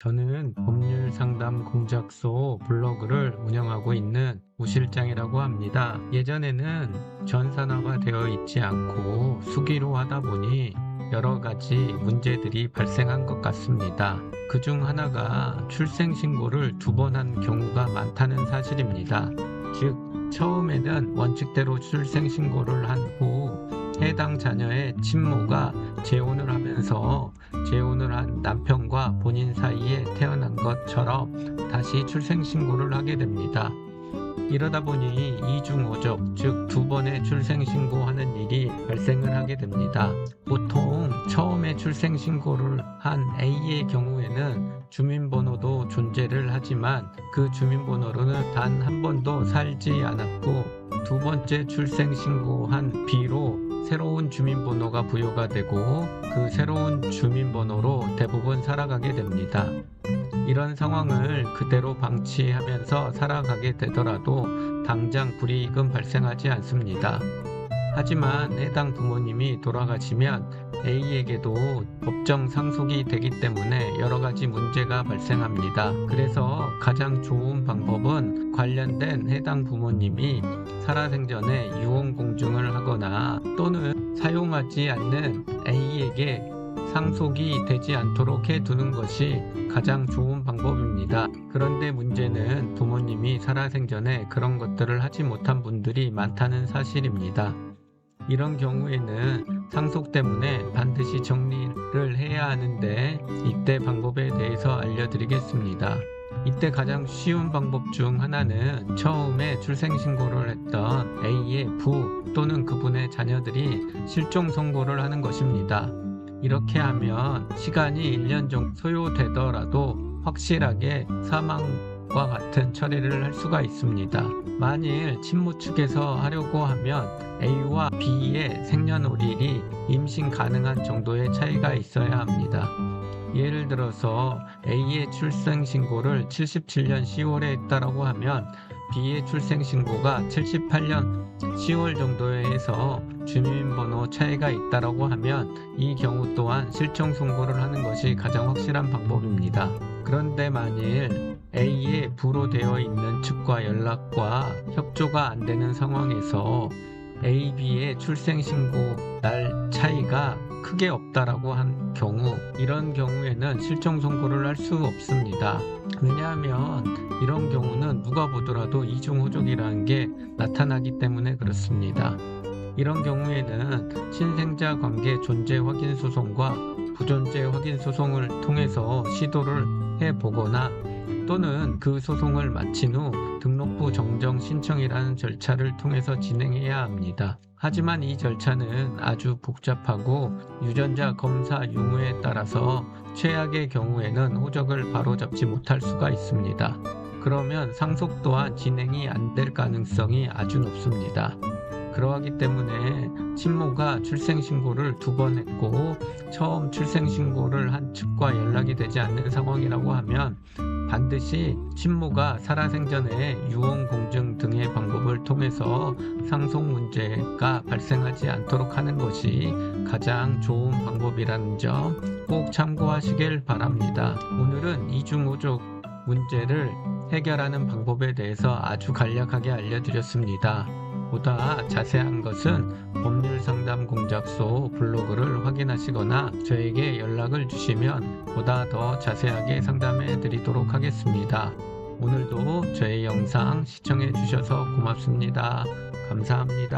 저는 법률 상담 공작소 블로그를 운영하고 있는 우 실장이라고 합니다. 예전에는 전산화가 되어 있지 않고 수기로 하다 보니 여러 가지 문제들이 발생한 것 같습니다. 그 중 하나가 출생신고를 2번 한 경우가 많다는 사실입니다. 즉, 처음에는 원칙대로 출생신고를 한 후 해당 자녀의 친모가 재혼을 하면서 재혼을 한 남편과 본인 사이에 태어난 것처럼 다시 출생신고를 하게 됩니다. 이러다 보니 이중오족, 즉 2번의 출생신고하는 일이 발생을 하게 됩니다. 보통 처음에 출생신고를 한 A의 경우에는 주민번호도 존재를 하지만 그 주민번호로는 단 한 번도 살지 않았고 2번째 출생신고한 B로 새로운 주민번호가 부여가 되고 그 새로운 주민번호로 대부분 살아가게 됩니다. 이런 상황을 그대로 방치하면서 살아가게 되더라도 당장 불이익은 발생하지 않습니다. 하지만 해당 부모님이 돌아가시면 A에게도 법정 상속이 되기 때문에 여러 가지 문제가 발생합니다. 그래서 가장 좋은 방법은 관련된 해당 부모님이 살아생전에 유언 공증을 하거나 또는 사용하지 않는 A에게 상속이 되지 않도록 해두는 것이 가장 좋은 방법입니다. 그런데 문제는 부모님이 살아생전에 그런 것들을 하지 못한 분들이 많다는 사실입니다. 이런 경우에는 상속 때문에 반드시 정리를 해야 하는데 이때 방법에 대해서 알려드리겠습니다. 이때 가장 쉬운 방법 중 하나는 처음에 출생신고를 했던 A의 부 또는 그분의 자녀들이 실종 선고를 하는 것입니다. 이렇게 하면 시간이 1년 정도 소요되더라도 확실하게 사망과 같은 처리를 할 수가 있습니다. 만일 친모 측에서 하려고 하면 A와 B의 생년월일이 임신 가능한 정도의 차이가 있어야 합니다. 예를 들어서 A의 출생신고를 77년 10월에 했다라고 하면 B의 출생신고가 78년 10월 정도에 해서 주민번호 차이가 있다라고 하면 이 경우 또한 실종 선고를 하는 것이 가장 확실한 방법입니다. 그런데 만일 A의 부로 되어 있는 측과 연락과 협조가 안 되는 상황에서 A, B의 출생신고 날 차이가 크게 없다라고 한 경우, 이런 경우에는 실종 선고를 할 수 없습니다. 왜냐하면 이런 경우는 누가 보더라도 이중호족이라는 게 나타나기 때문에 그렇습니다. 이런 경우에는 신생자 관계 존재 확인 소송과 부존재 확인 소송을 통해서 시도를 해보거나 또는 그 소송을 마친 후 등록부 정정 신청이라는 절차를 통해서 진행해야 합니다. 하지만 이 절차는 아주 복잡하고 유전자 검사 유무에 따라서 최악의 경우에는 호적을 바로잡지 못할 수가 있습니다. 그러면 상속 또한 진행이 안 될 가능성이 아주 높습니다. 그러하기 때문에 친모가 출생신고를 2번 했고 처음 출생신고를 한 측과 연락이 되지 않는 상황이라고 하면 반드시 친모가 살아생전에 유언 공증 등의 방법을 통해서 상속 문제가 발생하지 않도록 하는 것이 가장 좋은 방법이라는 점 꼭 참고하시길 바랍니다. 오늘은 이중호족 문제를 해결하는 방법에 대해서 아주 간략하게 알려드렸습니다. 보다 자세한 것은 법률상담 공작소 블로그를 확인하시거나 저에게 연락을 주시면 보다 더 자세하게 상담해 드리도록 하겠습니다. 오늘도 저의 영상 시청해 주셔서 고맙습니다. 감사합니다.